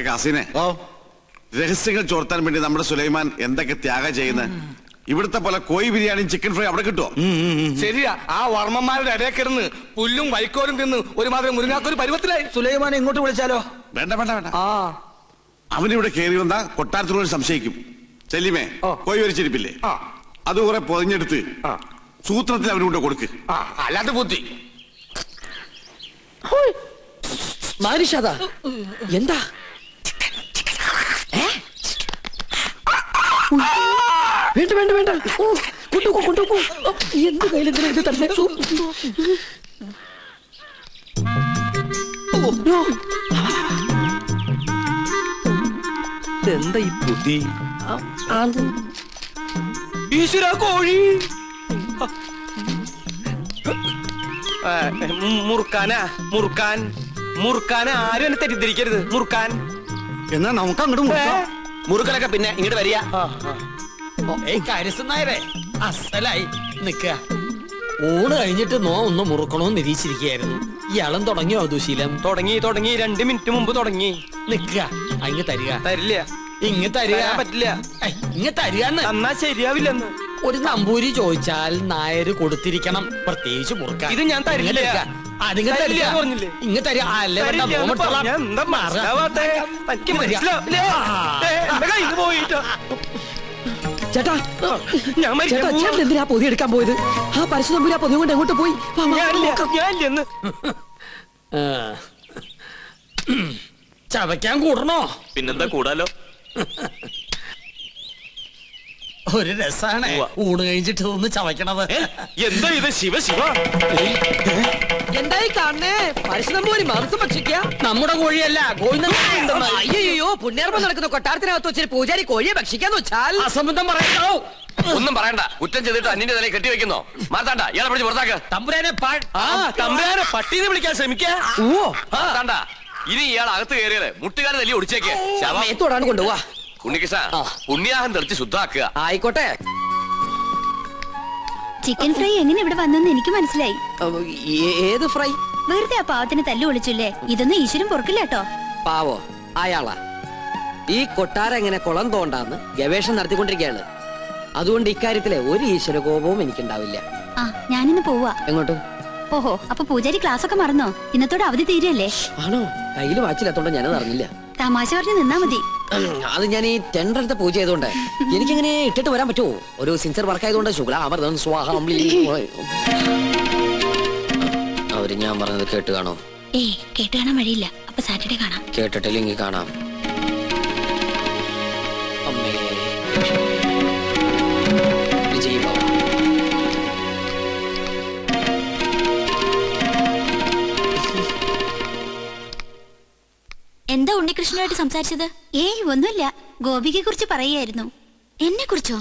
കാസിനെ രഹസ്യങ്ങൾ ചോർത്താൻ വേണ്ടി നമ്മുടെ സുലൈമാൻ എന്തൊക്കെ ത്യാഗം ചെയ്യുന്നത്. ഇവിടുത്തെ പോലെ കോഴി ബിരിയാണിയും ചിക്കൻ ഫ്രൈ അവിടെ കിട്ടുമോ? ശരിയാ, ആ വർമ്മന്മാരുടെ ഇടയിൽ കിടന്ന് പുല്ലും വൈക്കോലും തിന്ന് ഒരുമാതിരി മുരുങ്ങാത്തൊരു പരുവത്തിലായി. സുലൈമാനെ ഇങ്ങോട്ട് വിളിച്ചാലോ? വേണ്ട വേണ്ട വേണ്ട. അവനിവിടെ കയറി വന്നാ കൊട്ടാരത്തിനോട് സംശയിക്കും. ചെല്ലിമേ കോഴി വരിച്ചിരിപ്പില്ലേ, അത് കുറെ പൊതിഞ്ഞെടുത്ത് സൂത്രത്തിൽ അവനുകൊണ്ട് കൊടുക്ക്. അല്ലാത്ത ബുദ്ധി. എന്താ വേണ്ട വേണ്ട വേണ്ട, കൊണ്ടുപോ കൊണ്ടുപോ. എന്ത് കയ്യിലെന്തിനാ ഇത് തന്നെ? എന്താ ഈ ബുദ്ധി? ഈശ്വര കോഴി മുറുക്കാനാ? മുറുക്കാൻ മുറുക്കാൻ ആരും എന്നെ തെറ്റിദ്ധരിക്കരുത്. മുറുക്കാൻ എന്നാ നമുക്ക് അങ്ങോട്ട് മുറുക്കലൊക്കെ പിന്നെ ഇങ്ങോട്ട് വരിക. കാര്യസ്ഥനായരെ അസലായി നിക്ക. ഊണ് കഴിഞ്ഞിട്ട് ഒന്ന് മുറുക്കണോന്ന് നിരീക്ഷിച്ചിരിക്കുകയായിരുന്നു. ഇയാളും തുടങ്ങിയോ ദുശീലം? തുടങ്ങി 2 മിനിറ്റ് മുമ്പ് തുടങ്ങി. നിക്ക, അങ്ങ് തരിക. തരില്ല. ഇങ്ങ് തരിക. പറ്റില്ല. ഇങ്ങ് തരികന്ന്. എന്നാ ശരിയാവില്ലെന്ന്. ഒരു നമ്പൂരി ചോദിച്ചാൽ നായര് കൊടുത്തിരിക്കണം, പ്രത്യേകിച്ച് മുറുക്കാൻ. ഇത് ഞാൻ തരില്ല. പറഞ്ഞില്ലേ ഇങ്ങ് തരിക. ചേട്ടാ, ചേട്ടൻ എന്തിനാ പൊതി എടുക്കാൻ പോയത്? ആ പരശുനമ്പൂരി ആ പൊതി കൊണ്ട് എങ്ങോട്ട് പോയി? ചവയ്ക്കാൻ കൂടണോ? പിന്നെന്താ കൂടാലോ. ഒരു രസാണ് ഊണ് കഴിഞ്ഞിട്ട് ഒന്ന് ചവയ്ക്കണത്. എന്താ ഇത്? ശിവ ശിവ, എന്തായി കാണണേ? പരശുനമ്പൂരി മാംസം ഭക്ഷിക്കുക. നമ്മുടെ കോഴിയല്ല, അയ്യോ പുണ്യർമ്മം നടക്കുന്ന കൊട്ടാരത്തിനകത്ത് വെച്ചിട്ട് പൂജാരി കോഴിയെ ഭക്ഷിക്കാന്ന് വെച്ചാൽ അസംബന്ധം പറയണോ? ഒന്നും പറയണ്ട. കുറ്റം ചെയ്തിട്ട് അന്യന്റെ തലയിൽ കെട്ടിവെക്കുന്നോ? മാറ്റാണ്ട, ഇയാളെ പിടിച്ച് പുറത്താക്ക്. തമ്പുരാനെ തമ്പുരാനെ പട്ടീന്ന് വിളിക്കാൻ ശ്രമിക്കാ. ഇനി ഇയാൾ അകത്ത് കയറിയത് മുട്ടുകാരെ തല്ലി ഒടിച്ചേക്ക്. തൊടാണ് കൊണ്ടുപോവാ. ഉണ്ണികൃഷ്ണ, പുണ്യാഹം തെളിച്ച് ശുദ്ധാക്കുക. ആയിക്കോട്ടെ. ചിക്കൻ ഫ്രൈ എങ്ങനെ ഇവിടെ വന്നെന്ന് എനിക്ക് മനസ്സിലായി. ഏത് ഫ്രൈ? വെറുതെ ആ പാവത്തിന് തല്ലു വിളിച്ചില്ലേ? ഇതൊന്നും ഈശ്വരൻ പൊറുക്കില്ല കേട്ടോ. പാവോ അയാളാ. ഈ കൊട്ടാരം എങ്ങനെ കുളം തോണ്ടാന്ന് ഗവേഷണം നടത്തിക്കൊണ്ടിരിക്കുകയാണ്. അതുകൊണ്ട് ഇക്കാര്യത്തിലെ ഒരു ഈശ്വര കോപവും എനിക്കുണ്ടാവില്ല. ആ, ഞാനിന്ന് പോവാ. എങ്ങോട്ട്? ഓഹോ, അപ്പൊ പൂജാരി ക്ലാസ് ഒക്കെ മറന്നോ? ഇന്നത്തോടെ അവധി തീരല്ലേ? ആണോ? കയ്യില് വാച്ചില്ലാത്തോണ്ട് ഞാനത് അറിഞ്ഞില്ല. തമാശ പറഞ്ഞ് നിന്നാ മതി. അത് ഞാൻ ഈ ടെൻഡർ എടുത്ത പൂജ ചെയ്തോണ്ട് എനിക്കിങ്ങനെ ഇട്ടിട്ട് വരാൻ പറ്റുമോ? ഒരു സിൻസിയർ വർക്ക് ആയതുകൊണ്ട് ശുക്ലാമൃതം സ്വാഹം. അവര് ഞാൻ പറഞ്ഞത് കേട്ട് കാണോ? ഏയ്, കേട്ട് കാണാൻ വഴിയില്ല. അപ്പൊ സാറ്റർഡേ കാണാം. കേട്ടിട്ടില്ലെങ്കിൽ കാണാം. അമ്മേ വിജയ് ബാബ. എന്താ ഉണ്ണികൃഷ്ണനായിട്ട് സംസാരിച്ചത്? ഏയ് ഒന്നുമില്ല, ഗോപികയെ കുറിച്ച് പറയായിരുന്നു. എന്നെ കുറിച്ചോ?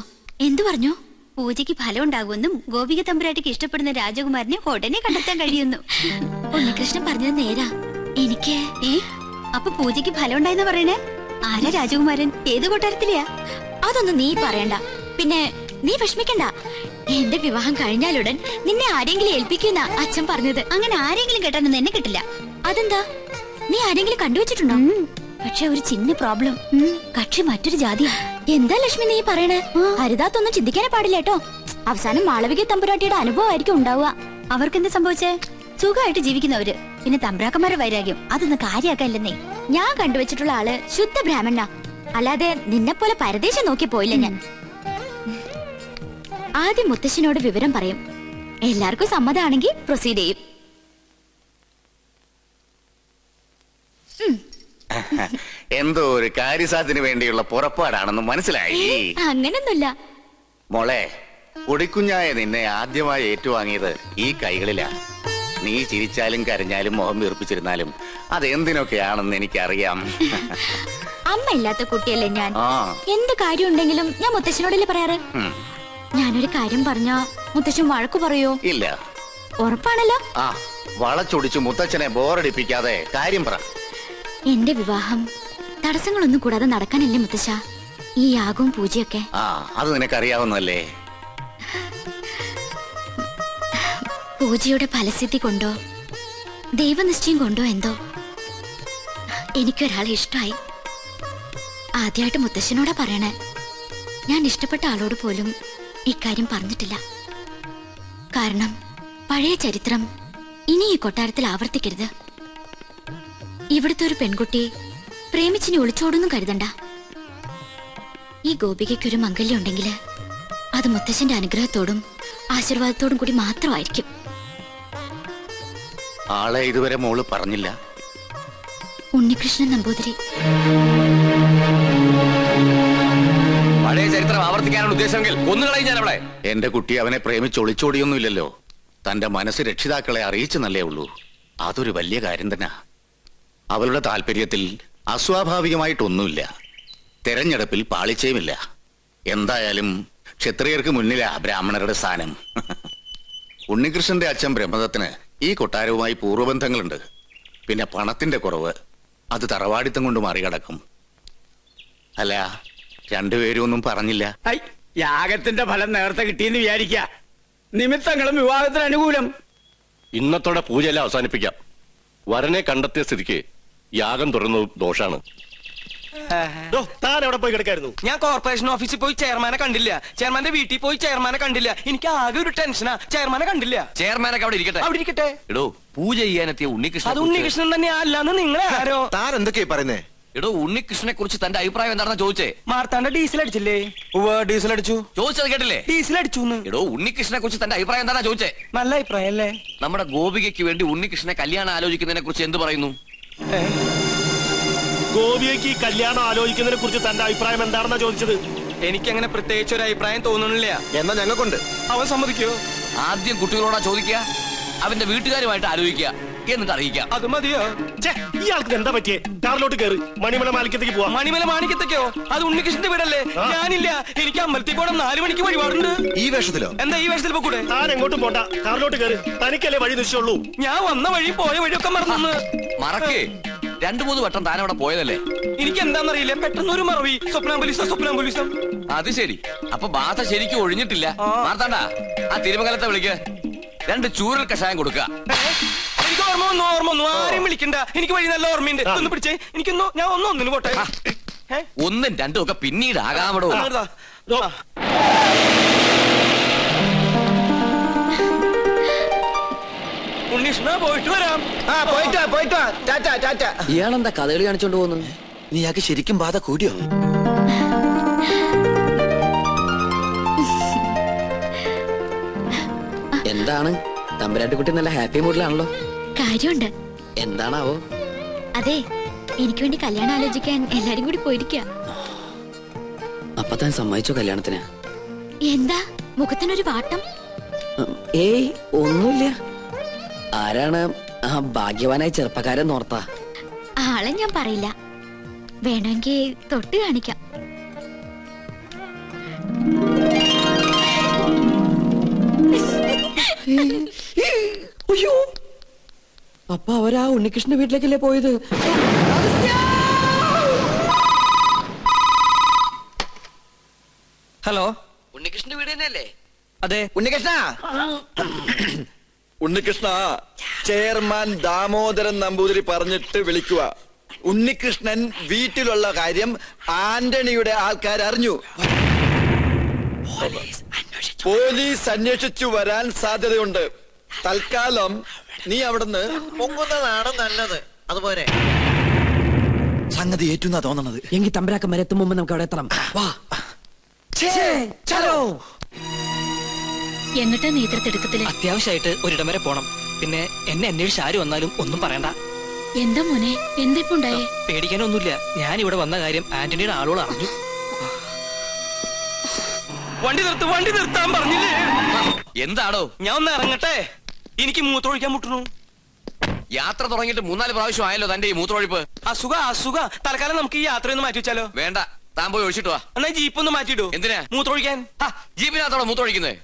എന്തു പറഞ്ഞു? പൂജയ്ക്ക് ഫലം ഉണ്ടാകുമെന്നും ഗോപിക തമ്പുരാട്ടിക്ക് ഇഷ്ടപ്പെടുന്ന രാജകുമാരനെ ഉടനെ കണ്ടെത്താൻ കഴിയുന്നു. ഉണ്ണികൃഷ്ണൻ പറഞ്ഞത് നേരാ. എനിക്ക് അപ്പൊ പൂജയ്ക്ക് ഫലം ഉണ്ടായെന്ന് പറയണേ? ആരാ രാജകുമാരൻ? ഏത് കൊട്ടാരത്തിലെയാ? അതൊന്നും നീ പറയണ്ട. പിന്നെ നീ വിഷമിക്കണ്ട. എന്റെ വിവാഹം കഴിഞ്ഞാലുടൻ നിന്നെ ആരെങ്കിലും ഏൽപ്പിക്കുന്ന അച്ഛൻ പറഞ്ഞത്. അങ്ങനെ ആരെങ്കിലും കേട്ടാനൊന്നും എന്നെ കിട്ടില്ല. അതെന്താ? നീ ആരെങ്കിലും കണ്ടുവച്ചിട്ടുണ്ടോ? പക്ഷെ ഒരു ചിന്ന പ്രോബ്ലം. കക്ഷി മറ്റൊരു ജാതിയാ. എന്താ ലക്ഷ്മി നീ പറയണേ? ഹരിതാത്തൊന്നും ചിന്തിക്കാനേ പാടില്ല കേട്ടോ. അവസാനം മാളവിക തമ്പുരാട്ടിയുടെ അനുഭവമായിരിക്കും ഉണ്ടാവുക. അവർക്കെന്താ സംഭവിച്ചേ? സുഖമായിട്ട് ജീവിക്കുന്നവര്. പിന്നെ തമ്പ്രാക്കന്മാരുടെ വൈരാഗ്യം അതൊന്നും കാര്യാക്കല്ലെന്നേ. ഞാൻ കണ്ടുവച്ചിട്ടുള്ള ആള് ശുദ്ധ ബ്രാഹ്മണ. അല്ലാതെ നിന്നെ പോലെ പരദേശം നോക്കി പോയില്ല ഞാൻ. ആദ്യം മുത്തശ്ശനോട് വിവരം പറയും. എല്ലാവർക്കും സമ്മതമാണെങ്കിൽ പ്രൊസീഡ് ചെയ്യും. എന്തോ ഒരു കാര്യസാധ്യത്തിന് വേണ്ടിയുള്ള പുറപ്പാടാണെന്ന് മനസ്സിലായി. അങ്ങനൊന്നുമില്ല മോളെ. പൊടിക്കുഞ്ഞായ നിന്നെ ആദ്യമായി ഏറ്റുവാങ്ങിയത് ഈ കൈകളിലാ. നീ ചിരിച്ചാലും കരഞ്ഞാലും മുഖം വീർപ്പിച്ചിരുന്നാലും അതെന്തിനൊക്കെയാണെന്ന് എനിക്കറിയാം. അമ്മ ഇല്ലാത്ത കുട്ടിയല്ലേ ഞാൻ. എന്ത് കാര്യം ഉണ്ടെങ്കിലും ഞാൻ മുത്തശ്ശനോടല്ലേ പറയാറ്. ഞാനൊരു കാര്യം പറഞ്ഞാ മുത്തശ്ശൻ വഴക്കു പറയോ? ഇല്ല. ഉറപ്പാണല്ലോ. വളച്ചൊടിച്ചു മുത്തച്ഛനെ ബോറടിപ്പിക്കാതെ കാര്യം പറ. എന്റെ വിവാഹം തടസ്സങ്ങളൊന്നും കൂടാതെ നടക്കാനല്ലേ മുത്തശ്ശ ഈ യാഗവും പൂജയൊക്കെ? അത് നിനക്കറിയാവുന്നല്ലേ. പൂജയുടെ ഫലസിദ്ധി കൊണ്ടോ ദൈവനിശ്ചയം കൊണ്ടോ എന്തോ എനിക്കൊരാളെ ഇഷ്ടമായി. ആദ്യമായിട്ട് മുത്തശ്ശനോടാ പറയണേ. ഞാൻ ഇഷ്ടപ്പെട്ട ആളോട് പോലും ഇക്കാര്യം പറഞ്ഞിട്ടില്ല. കാരണം പഴയ ചരിത്രം ഇനി ഈ കൊട്ടാരത്തിൽ ആവർത്തിക്കരുത്. ഇവിടുത്തെ ഒരു പെൺകുട്ടി പ്രേമിച്ചിനെ ഒളിച്ചോടൊന്നും കരുതണ്ട. ഈ ഗോപികയ്ക്കൊരു മംഗല്യം ഉണ്ടെങ്കിൽ അത് മുത്തശ്ശന്റെ അനുഗ്രഹത്തോടും ആശീർവാദത്തോടും കൂടി മാത്രമായിരിക്കും. ആളെ ഇതുവരെ മോള് പറഞ്ഞില്ല. ഉണ്ണികൃഷ്ണൻ നമ്പൂതിരി. പഴയ ചരിത്രം ആവർത്തിക്കാനുള്ള ഉദ്ദേശമെങ്കിൽ ഒന്നുകളയും ഞാൻ അവളെ. എന്റെ കുട്ടി അവനെ പ്രേമിച്ച് ഒളിച്ചോടിയൊന്നുമില്ലല്ലോ. തന്റെ മനസ്സ് രക്ഷിതാക്കളെ അറിയിച്ചെന്നല്ലേ ഉള്ളൂ. അതൊരു വലിയ കാര്യം തന്നെ. അവളുടെ താല്പര്യത്തിൽ അസ്വാഭാവികമായിട്ടൊന്നുമില്ല. തെരഞ്ഞെടുപ്പിൽ പാളിച്ചയുമില്ല. എന്തായാലും ക്ഷത്രിയർക്ക് മുന്നിലാ ബ്രാഹ്മണരുടെ സ്ഥാനം. ഉണ്ണികൃഷ്ണന്റെ അച്ഛൻ ബ്രഹ്മദത്തിന് ഈ കൊട്ടാരവുമായി പൂർവ്വബന്ധങ്ങളുണ്ട്. പിന്നെ പണത്തിന്റെ കുറവ് അത് തറവാടിത്തം കൊണ്ട് മറികടക്കും. അല്ല, രണ്ടുപേരും ഒന്നും പറഞ്ഞില്ല. യാഗത്തിന്റെ ഫലം നേരത്തെ കിട്ടിയെന്ന് വിചാരിക്ക. നിമിത്തങ്ങളും വിവാഹത്തിന് അനുകൂലം. ഇന്നത്തോടെ പൂജയെല്ലാം അവസാനിപ്പിക്കാം. വരനെ കണ്ടെത്തിയ സ്ഥിതിക്ക് യാഗം തുറന്നത് ദോഷാണ്. താൻ എവിടെ പോയി കിടക്കായിരുന്നു? ഞാൻ കോർപ്പറേഷൻ ഓഫീസിൽ പോയി ചെയർമാനെ കണ്ടില്ല. ചെയർമാന്റെ വീട്ടിൽ പോയി ചെയർമാനെ കണ്ടില്ല. എനിക്ക് ആകെ ഒരു ടെൻഷനാ. ചെയർമാനെ കണ്ടില്ല. ചെയർമാനൊക്കെ അവിടെ ഇരിക്കട്ടെ. അവിടെ ഇരിക്കട്ടെ. എടോ, പൂജ ചെയ്യാനെത്തിയ ഉണ്ണികൃഷ്ണൻ. അത് ഉണ്ണികൃഷ്ണൻ തന്നെ അല്ലാന്ന് നിങ്ങളെ ആരോ? താൻ എന്തൊക്കെയാ പറയുന്നേ? എടോ, ഉണ്ണികൃഷ്ണനെ കുറിച്ച് തന്റെ അഭിപ്രായം എന്താണെന്ന് ചോദിച്ചേ. മാർത്താണ്ട ഡീസൽ അടിച്ചില്ലേ? ഡീസൽ അടിച്ചു. ചോദിച്ചത് കേട്ടില്ലേ? ഡീസൽ അടിച്ചു. എടോ, ഉണ്ണികൃഷ്ണനെ കുറിച്ച് തന്റെ അഭിപ്രായം എന്താണെന്ന് ചോദിച്ചേ. നല്ല അഭിപ്രായം അല്ലേ? നമ്മുടെ ഗോപികയ്ക്ക് വേണ്ടി ഉണ്ണികൃഷ്ണനെ കല്യാണം ആലോചിക്കുന്നതിനെ കുറിച്ച് എന്ത് പറയുന്നു? ഗോപിയയ്ക്ക് ഈ കല്യാണം ആലോചിക്കുന്നതിനെ കുറിച്ച് തന്റെ അഭിപ്രായം എന്താണെന്നാ ചോദിച്ചത്. എനിക്കങ്ങനെ പ്രത്യേകിച്ച് ഒരു അഭിപ്രായം തോന്നുന്നില്ല. എന്നാ ഞങ്ങൾക്കുണ്ട്. അവൻ സമ്മതിക്കോ? ആദ്യം കുട്ടികളോടാ ചോദിക്കുക, അവന്റെ വീട്ടുകാരുമായിട്ട് ആലോചിക്കുക, എന്നിട്ട് അറിയിക്കാം. അത് മതിയോ? ഇയാൾക്ക് എന്താ പറ്റിയേ? കാറിലോട്ട് കയറി മണിമല മാലിക്കത്തേക്ക് പോവാം. മണിമല മാണിക്കത്തേക്കോ? അത് ഉണ്ണികൃഷ്ണന്റെ വീടല്ലേ? ഞാനില്ല. എനിക്ക് അമ്പലത്തിൽ പോകണം. 4 മണിക്ക് വഴിപാടുണ്ട്. ഈ വേഷത്തിലോ? എന്താ ഈ വേഷത്തിൽ പോകൂടെ? താൻ എങ്ങോട്ടും പോണ്ട, കാറിലോട്ട് കയറി. തനിക്കല്ലേ വഴി നിശ്ചയുള്ളൂ. ഞാൻ വന്ന വഴി പോയ വഴിയൊക്കെ മറന്നു. മറക്കേ, 2-3 വട്ടം താൻ അവിടെ പോയതല്ലേ? എനിക്ക് എന്താണെന്നറിയില്ല, പെട്ടെന്ന് ഒരു മറവി. സ്വപ്നാംബുലിസം. അത് ശരി. അപ്പൊ ബാധ ശരിക്കും ഒഴിഞ്ഞിട്ടില്ല. മാർത്താണ്ട, ആ തിരുമംഗലത്തെ വിളിക്ക്. 2 ചൂരൽ കഷായം കൊടുക്കുക. എനിക്ക് ഓർമ്മ വന്നു. ആരെയും വിളിക്കണ്ട. എനിക്ക് വഴി നല്ല ഓർമ്മയുണ്ട്. ഒന്ന് പിടിച്ചേ. എനിക്കൊന്നോ ഞാൻ ഒന്നിന് പോട്ടെ. 1ഉം 2ഉം ഒക്കെ പിന്നീട് ആകാമടോ. ഉണ്ണീഷ്ണ, പോയിട്ട് വരാം. പോയിട്ടോ. ടാറ്റ. ഇയാളെന്താ കഥകളി കാണിച്ചോണ്ട് പോകുന്നു? നീയാൾക്ക് ശരിക്കും ബാധ കൂടിയോ? എന്താണ് തമ്പുരാട്ടിക്കുട്ടി നല്ല ഹാപ്പി മൂഡിലാണല്ലോ. കാര്യമുണ്ട്. എന്താണാവോ? അതെ, എനിക്ക് വേണ്ടി കല്യാണം ആലോചിക്കാൻ എല്ലാരും കൂടി പോയിരിക്ക. അപ്പൊ താൻ സമ്മതിച്ചോ കല്യാണത്തിന്? എന്താ മുഖത്തിനൊരു വാട്ടം? ഏയ്, ഒന്നുമില്ല. ആരാണ് ആ ഭാഗ്യവാനായ ചെറുപ്പക്കാരൻ നോർത്താ? ആളെ ഞാൻ പറയില്ല. വേണമെങ്കിൽ തൊട്ട് കാണിക്കാം. അയ്യോ, അപ്പൊ അവരാ ഉണ്ണികൃഷ്ണന്റെ വീട്ടിലേക്കല്ലേ പോയത്? ഹലോ, ഉണ്ണികൃഷ്ണന്റെ വീട് തന്നെയല്ലേ? അതെ. ഉണ്ണികൃഷ്ണ, ചെയർമാൻ ദാമോദരൻ നമ്പൂതിരി പറഞ്ഞിട്ട് വിളിക്കുക. ഉണ്ണികൃഷ്ണൻ വീട്ടിലുള്ള കാര്യം ആന്റണിയുടെ ആൾക്കാർ അറിഞ്ഞു. പോലീസ് അന്വേഷിച്ചു വരാൻ സാധ്യതയുണ്ട്. തൽക്കാലം നീ അവിടുന്ന് പൊങ്ങുന്നതാണ് നല്ലത്. അതുപോലെ സംഗതി ഏറ്റുന്നാ തോന്നണത്. എങ്കിൽ തമ്പരാക്കന്മാരെ എത്തും മുമ്പ് നമുക്ക് അവിടെ എത്തണം. വാ. എന്നിട്ട് നേതൃത്വത്തില് അത്യാവശ്യമായിട്ട് ഒരിടം വരെ പോണം. പിന്നെ എന്നെ അന്വേഷിച്ച് ആര് വന്നാലും ഒന്നും പറയണ്ട. എന്താ മോനെ, എന്തിപ്പുണ്ടായേ? പേടിക്കാനൊന്നുമില്ല. ഞാൻ ഇവിടെ വന്ന കാര്യം ആന്റണിയുടെ ആളുകൾ അറിഞ്ഞു. വണ്ടി നിർത്താൻ പറഞ്ഞില്ലേ? എന്താണോ? ഞാൻ ഒന്ന് ഇറങ്ങട്ടെ. എനിക്ക് മൂത്രമൊഴിക്കാൻ മുട്ടുന്നു. യാത്ര തുടങ്ങിയിട്ട് 3-4 പ്രാവശ്യം ആയല്ലോ തന്റെ ഈ മൂത്രമൊഴിപ്പ്. അസുഖ. തൽക്കാലം നമുക്ക് ഈ യാത്രയൊന്ന് മാറ്റി വെച്ചാലോ? വേണ്ട, താൻ പോയി ഒഴിച്ചിട്ട് വാ. എന്നാ ജീപ്പ് ഒന്ന് മാറ്റിയിടൂ. എന്തിനാ? മൂത്രമൊഴിക്കാൻ. ജീപ്പിനകത്തോടെ മൂത്രമൊഴിക്കുന്നത്?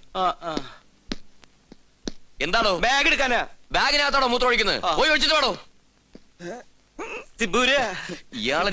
എന്താണോ? ബാഗ് എടുക്കാനാ. ബാഗിനകത്തോടെ മൂത്രമൊഴിക്കുന്നത്? പോയി ഒഴിച്ചിട്ട് വേണോ? ഇയാളെ